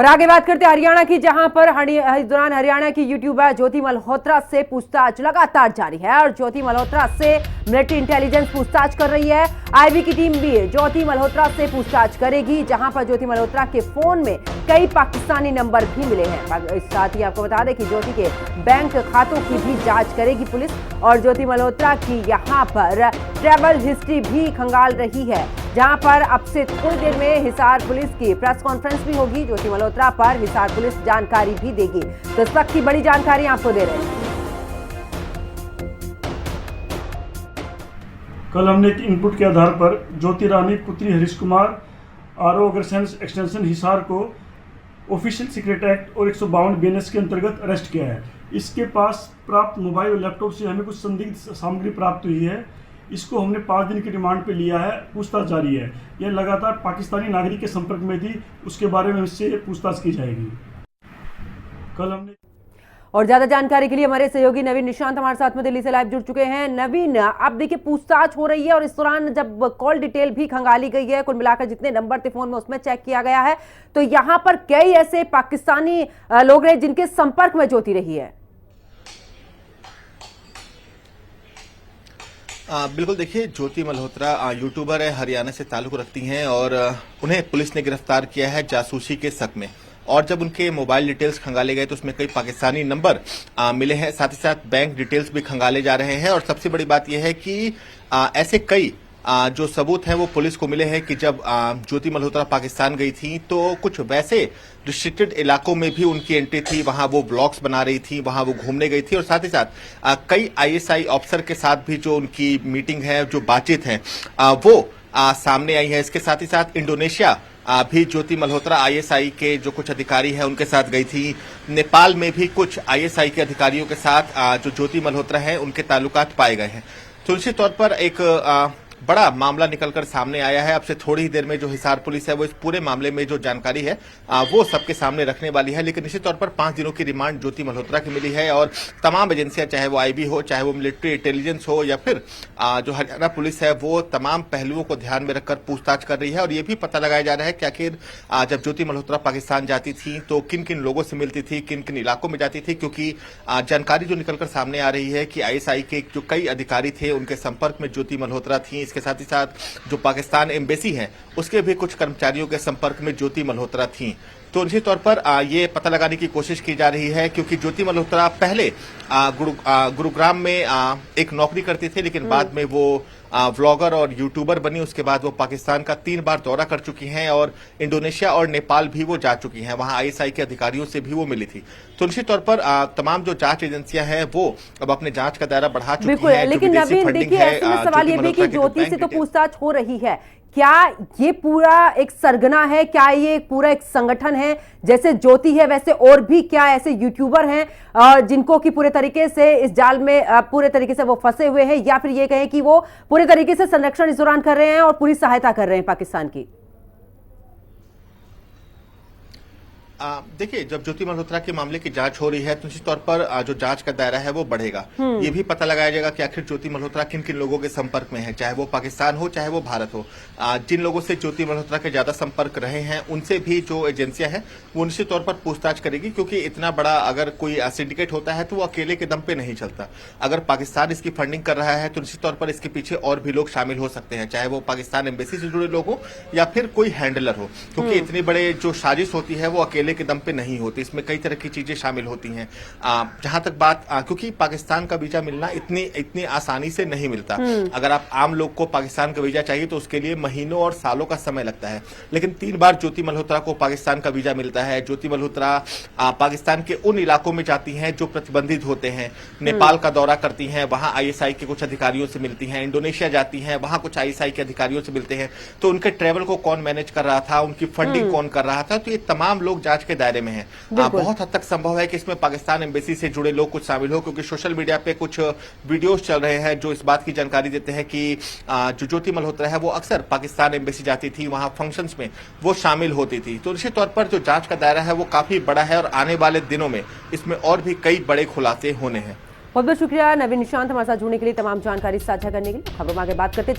और आगे बात करते हैं हरियाणा की, जहां पर इस दौरान हरियाणा की यूट्यूबर ज्योति मल्होत्रा से पूछताछ लगातार जारी है और ज्योति मल्होत्रा से मिलिट्री इंटेलिजेंस पूछताछ कर रही है। आईबी की टीम भी ज्योति मल्होत्रा से पूछताछ करेगी, जहां पर ज्योति मल्होत्रा के फोन में कई पाकिस्तानी नंबर भी मिले हैं। इस साथ ही आपको बता दें कि ज्योति के बैंक खातों की भी जांच करेगी पुलिस और ज्योति मल्होत्रा की यहां पर ट्रैवल हिस्ट्री भी खंगाल रही है, जहां पर अब से थोड़ी देर में हिसार पुलिस की प्रेस कॉन्फ्रेंस भी होगी। ज्योति मल्होत्रा पर हिसार पुलिस जानकारी भी देगी। तो इस वक्त की बड़ी जानकारी आपको दे रहे हैं। कल हमने एक इनपुट के आधार पर ज्योति रानी पुत्री हरीश कुमार आरओ अग्रसेंस एक्सटेंशन हिसार को ऑफिशियल सीक्रेट एक्ट और 152 बीएनएस के अंतर्गत अरेस्ट किया है। इसके पास प्राप्त मोबाइल और लैपटॉप से हमें कुछ संदिग्ध सामग्री प्राप्त हुई है। इसको हमने 5 दिन की रिमांड पे लिया है, पूछताछ जारी है। यह लगातार पाकिस्तानी नागरिक के संपर्क में थी, उसके बारे में इससे पूछताछ की जाएगी। कल हमने और ज्यादा जानकारी के लिए हमारे सहयोगी नवीन निशांत हमारे साथ में दिल्ली से लाइव जुड़ चुके हैं। नवीन, अब देखिए पूछताछ हो रही है और इस दौरान जब कॉल डिटेल भी खंगाली गई है, कुल मिलाकर जितने नंबर थे फोन में उसमें चेक किया गया है, तो यहां पर कई ऐसे पाकिस्तानी लोग रहे जिनके संपर्क में ज्योति रही है। बिल्कुल, देखिए ज्योति मल्होत्रा यूट्यूबर है, हरियाणा से ताल्लुक रखती हैं और उन्हें पुलिस ने गिरफ्तार किया है जासूसी के शक में। और जब उनके मोबाइल डिटेल्स खंगाले गए तो उसमें कई पाकिस्तानी नंबर मिले हैं, साथ ही साथ बैंक डिटेल्स भी खंगाले जा रहे हैं। और सबसे बड़ी बात यह है कि ऐसे कई जो सबूत हैं वो पुलिस को मिले हैं कि जब ज्योति मल्होत्रा पाकिस्तान गई थी तो कुछ वैसे रिस्ट्रिक्टेड इलाकों में भी उनकी एंट्री थी, वहां वो ब्लॉग्स बना रही थी, वहां वो घूमने गई थी और साथ ही साथ कई आईएसआई ऑफिसर के साथ भी जो उनकी मीटिंग है, जो बातचीत है वो सामने आई है। इसके साथ ही साथ इंडोनेशिया भी ज्योति मल्होत्रा आईएसआई के जो कुछ अधिकारी हैं उनके साथ गई थी। नेपाल में भी कुछ आईएसआई के अधिकारियों के साथ जो ज्योति मल्होत्रा है उनके ताल्लुकात पाए गए हैं। तो निश्चित तौर पर एक बड़ा मामला निकलकर सामने आया है। अब से थोड़ी ही देर में जो हिसार पुलिस है वो इस पूरे मामले में जो जानकारी है वो सबके सामने रखने वाली है। लेकिन निश्चित तौर पर 5 दिनों की रिमांड ज्योति मल्होत्रा की मिली है और तमाम एजेंसियां, चाहे वो आईबी हो, चाहे वो मिलिट्री इंटेलिजेंस हो या फिर जो हरियाणा पुलिस है, वो तमाम पहलुओं को ध्यान में रखकर पूछताछ कर रही है। और ये भी पता लगाया जा रहा है कि आखिर जब ज्योति मल्होत्रा पाकिस्तान जाती थी तो किन किन लोगों से मिलती थी, किन किन इलाकों में जाती थी, क्योंकि जानकारी जो निकलकर सामने आ रही है कि आईएसआई के जो कई अधिकारी थे उनके संपर्क में ज्योति मल्होत्रा थी। इसके साथ ही साथ जो पाकिस्तान एम्बेसी है उसके भी कुछ कर्मचारियों के संपर्क में ज्योति मल्होत्रा थी। तो निश्चित तौर पर ये पता लगाने की कोशिश की जा रही है, क्योंकि ज्योति मल्होत्रा पहले गुरुग्राम में एक नौकरी करती थी, लेकिन बाद में वो व्लॉगर और यूट्यूबर बनी। उसके बाद वो पाकिस्तान का 3 बार दौरा कर चुकी हैं और इंडोनेशिया और नेपाल भी वो जा चुकी हैं, वहां आईएसआई के अधिकारियों से भी वो मिली थी। तो निश्चित तौर पर तमाम जो जांच एजेंसियां हैं वो अब अपने जांच का दायरा बढ़ा चुकी हैं। लेकिन नवीन, देखिए ऐसे में सवाल ये भी कि ज्योति से तो पूछताछ हो रही है, क्या ये पूरा एक सरगना है, क्या ये पूरा एक संगठन है? जैसे ज्योति है वैसे और भी क्या ऐसे यूट्यूबर हैं जिनको कि पूरे तरीके से इस जाल में पूरे तरीके से वो फंसे हुए हैं, या फिर ये कहें कि वो पूरे तरीके से संरक्षण इस दौरान कर रहे हैं और पूरी सहायता कर रहे हैं पाकिस्तान की? देखिए, जब ज्योति मल्होत्रा के मामले की जांच हो रही है तो निश्चित तौर पर जो जांच का दायरा है वो बढ़ेगा। ये भी पता लगाया जाएगा कि आखिर ज्योति मल्होत्रा किन किन लोगों के संपर्क में है, चाहे वो पाकिस्तान हो चाहे वो भारत हो। जिन लोगों से ज्योति मल्होत्रा के ज्यादा संपर्क रहे हैं उनसे भी जो एजेंसियां हैं वो निश्चित तौर पर पूछताछ करेगी, क्योंकि इतना बड़ा अगर कोई सिंडिकेट होता है तो वो अकेले के दम पे नहीं चलता। अगर पाकिस्तान इसकी फंडिंग कर रहा है तो निश्चित तौर पर इसके पीछे और भी लोग शामिल हो सकते हैं, चाहे वो पाकिस्तान एम्बेसी से जुड़े लोग हो या फिर कोई हैंडलर हो, क्योंकि इतनी बड़े जो साजिश होती है वो अकेले के दम पे नहीं होती, इसमें कई तरह की चीजें शामिल होती हैं। जहां तक बात क्योंकि पाकिस्तान का वीजा मिलना इतनी आसानी से नहीं मिलता। अगर आप आम लोग को पाकिस्तान का वीजा चाहिए तो उसके लिए महीनों और सालों का समय लगता है, लेकिन 3 बार ज्योति मल्होत्रा को पाकिस्तान का वीजा मिलता है। ज्योति मल्होत्रा पाकिस्तान के उन इलाकों में जाती हैं जो प्रतिबंधित होते हैं, नेपाल का दौरा करती हैं, वहां आईएसआई के कुछ अधिकारियों से मिलती हैं, इंडोनेशिया जाती हैं, वहां कुछ आईएसआई के अधिकारियों से मिलते हैं। तो उनके ट्रेवल को कौन मैनेज कर रहा था, उनकी फंडिंग कौन कर रहा था, तो ये तमाम लोग जांच के दायरे में हैं। बहुत हद तक संभव है कि इसमें पाकिस्तान एम्बेसी से जुड़े लोग कुछ शामिल हो, क्योंकि सोशल मीडिया पे कुछ वीडियोस चल रहे हैं जो इस बात की जानकारी देते हैं कि जो ज्योति मल्होत्रा है वो अक्सर पाकिस्तान एम्बेसी जाती थी, वहां फंक्शंस में वो शामिल होती थी। तो निश्चित तौर पर जो जांच का दायरा है वो काफी बड़ा है और आने वाले दिनों में इसमें और भी कई बड़े खुलासे होने हैं। बहुत बहुत शुक्रिया नवीन निशांत हमारे साथ जुड़ने के लिए, तमाम जानकारी साझा करने के लिए। खबरों में आगे बात करते